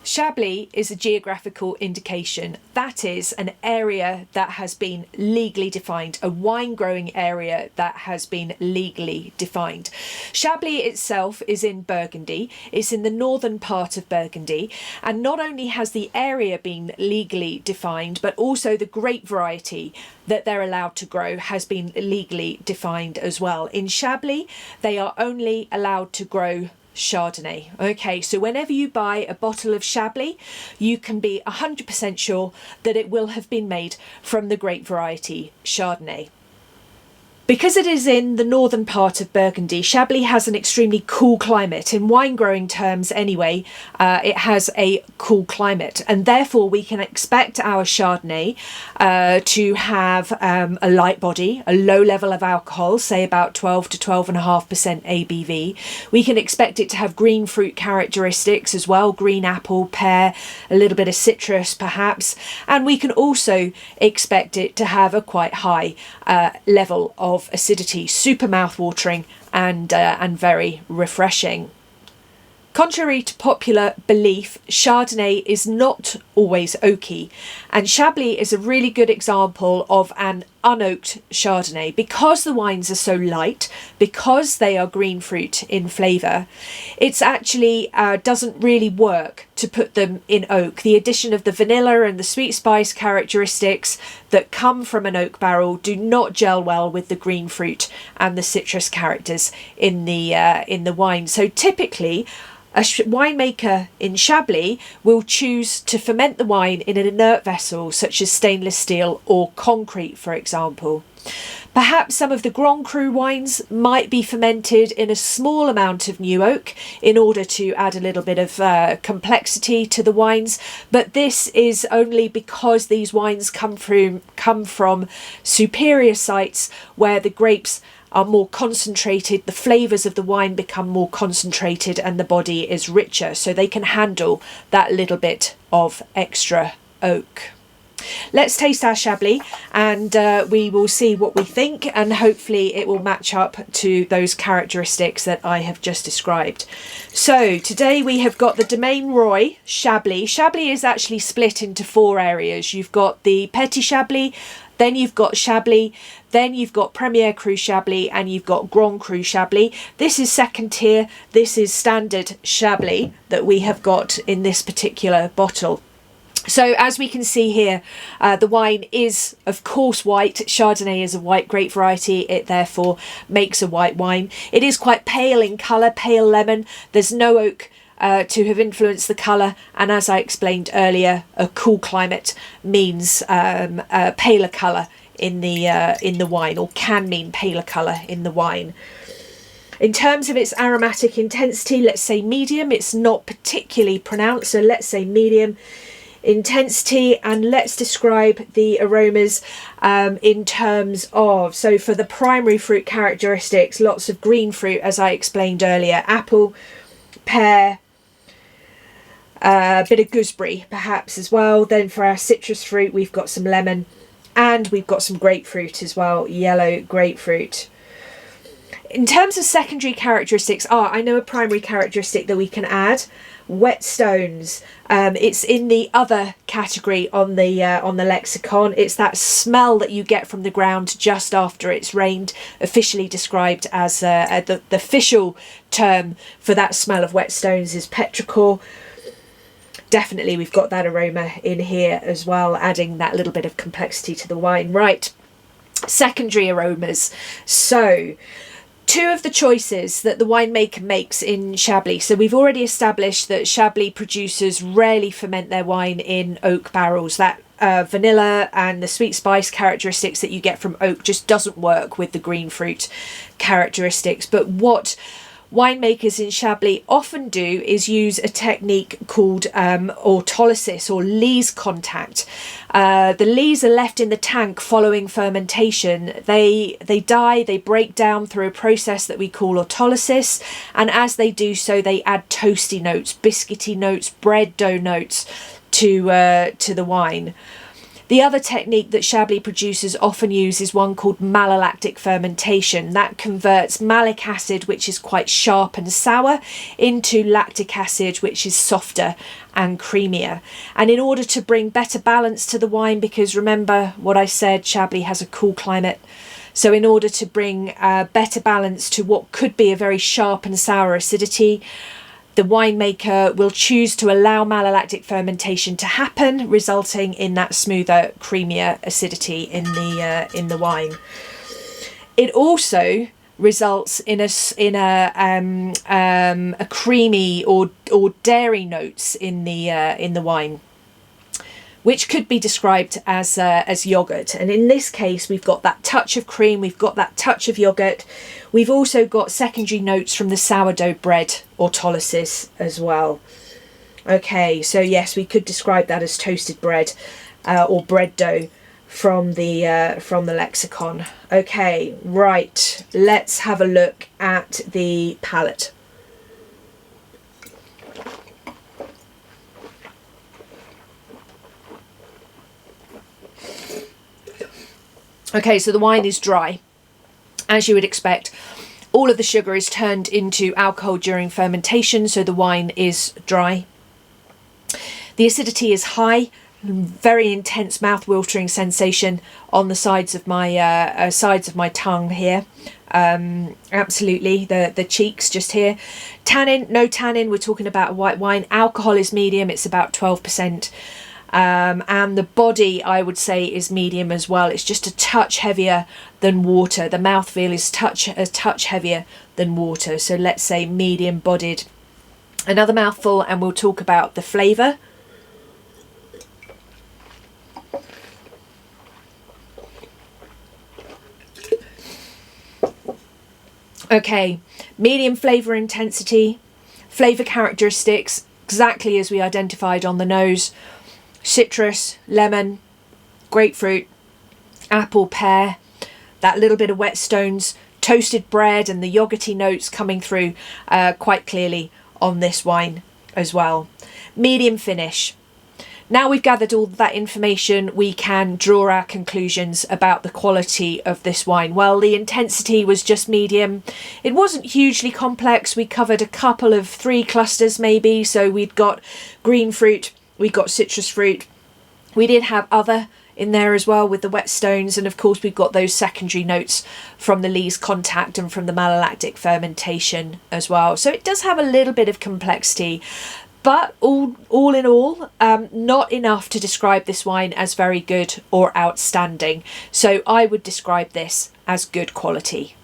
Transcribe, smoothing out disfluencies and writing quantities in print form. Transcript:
Chablis is a geographical indication. That is an area that has been legally defined, a wine growing area that has been legally defined. Chablis itself is in Burgundy. It's in the northern part of Burgundy, and not only has the area been legally defined, but also the grape variety that they're allowed to grow has been legally defined as well. In Chablis, they are only allowed to grow Chardonnay. Okay, so whenever you buy a bottle of Chablis, you can be 100% sure that it will have been made from the grape variety Chardonnay. Because it is in the northern part of Burgundy, Chablis has an extremely cool climate. In wine growing terms anyway, it has a cool climate, and therefore we can expect our Chardonnay to have a light body, a low level of alcohol, say about 12 to 12.5% ABV. We can expect it to have green fruit characteristics as well, green apple, pear, a little bit of citrus perhaps, and we can also expect it to have a quite high level of acidity, super mouth-watering and very refreshing. Contrary to popular belief, Chardonnay is not always oaky, and Chablis is a really good example of an unoaked Chardonnay. Because the wines are so light, because they are green fruit in flavour, it's actually doesn't really work to put them in oak. The addition of the vanilla and the sweet spice characteristics that come from an oak barrel do not gel well with the green fruit and the citrus characters in the wine. So typically, a winemaker in Chablis will choose to ferment the wine in an inert vessel such as stainless steel or concrete, for example. Perhaps some of the Grand Cru wines might be fermented in a small amount of new oak in order to add a little bit of complexity to the wines, but this is only because these wines come from superior sites where the grapes are more concentrated, the flavours of the wine become more concentrated and the body is richer, so they can handle that little bit of extra oak. Let's taste our Chablis and we will see what we think, and hopefully it will match up to those characteristics that I have just described. So today we have got the Domaine Roy Chablis. Chablis is actually split into four areas. You've got the Petit Chablis, then you've got Chablis, then you've got Premier Cru Chablis, and you've got Grand Cru Chablis. This is second tier. This is standard Chablis that we have got in this particular bottle. So as we can see here, the wine is of course white. Chardonnay is a white grape variety. It therefore makes a white wine. It is quite pale in colour, pale lemon. There's no oak to have influenced the colour, and as I explained earlier, a cool climate means a paler colour in the wine, or can mean paler colour in the wine. In terms of its aromatic intensity, let's say medium. It's not particularly pronounced, so let's say medium intensity, and let's describe the aromas in terms of, so for the primary fruit characteristics, lots of green fruit as I explained earlier, apple, pear, a bit of gooseberry perhaps as well. Then for our citrus fruit we've got some lemon, and we've got some grapefruit as well, yellow grapefruit. In terms of secondary characteristics, I know a primary characteristic that we can add: whetstones. It's in the other category on the lexicon. It's that smell that you get from the ground just after it's rained, officially described as the official term for that smell of whetstones is petrichor. Definitely we've got that aroma in here as well, adding that little bit of complexity to the wine. Right, secondary aromas. So two of the choices that the winemaker makes in Chablis. So we've already established that Chablis producers rarely ferment their wine in oak barrels. That vanilla and the sweet spice characteristics that you get from oak just doesn't work with the green fruit characteristics. But what winemakers in Chablis often do is use a technique called autolysis, or lees contact. The lees are left in the tank following fermentation. They die, they break down through a process that we call autolysis, and as they do so they add toasty notes, biscuity notes, bread dough notes to the wine. The other technique that Chablis producers often use is one called malolactic fermentation. That converts malic acid, which is quite sharp and sour, into lactic acid, which is softer and creamier. And in order to bring better balance to the wine, because remember what I said, Chablis has a cool climate. So in order to bring better balance to what could be a very sharp and sour acidity, the winemaker will choose to allow malolactic fermentation to happen, resulting in that smoother, creamier acidity in the wine. It also results in a creamy or dairy notes in the wine, which could be described as yogurt. And in this case, we've got that touch of cream, we've got that touch of yogurt. We've also got secondary notes from the sourdough bread autolysis as well. Okay, so yes, we could describe that as toasted bread or bread dough from the lexicon. Okay, right, let's have a look at the palate. Okay, so the wine is dry, as you would expect. All of the sugar is turned into alcohol during fermentation, so the wine is dry. The acidity is high, very intense mouth-watering sensation on the sides of my tongue here. Absolutely, the cheeks just here. Tannin, no tannin. We're talking about a white wine. Alcohol is medium. It's about 12%. And the body, I would say, is medium as well. It's just a touch heavier than water. The mouthfeel is a touch heavier than water. So let's say medium bodied. Another mouthful and we'll talk about the flavour. Okay, medium flavour intensity, flavour characteristics, exactly as we identified on the nose. Citrus, lemon, grapefruit, apple, pear, that little bit of whetstones, toasted bread and the yogurty notes coming through quite clearly on this wine as well. Medium finish. Now we've gathered all that information, we can draw our conclusions about the quality of this wine. Well, the intensity was just medium. It wasn't hugely complex. We covered a couple of 3 clusters maybe. So we'd got green fruit, we got citrus fruit. We did have other in there as well with the whetstones, and of course we've got those secondary notes from the lees contact and from the malolactic fermentation as well. So it does have a little bit of complexity, but all in all, not enough to describe this wine as very good or outstanding. So I would describe this as good quality.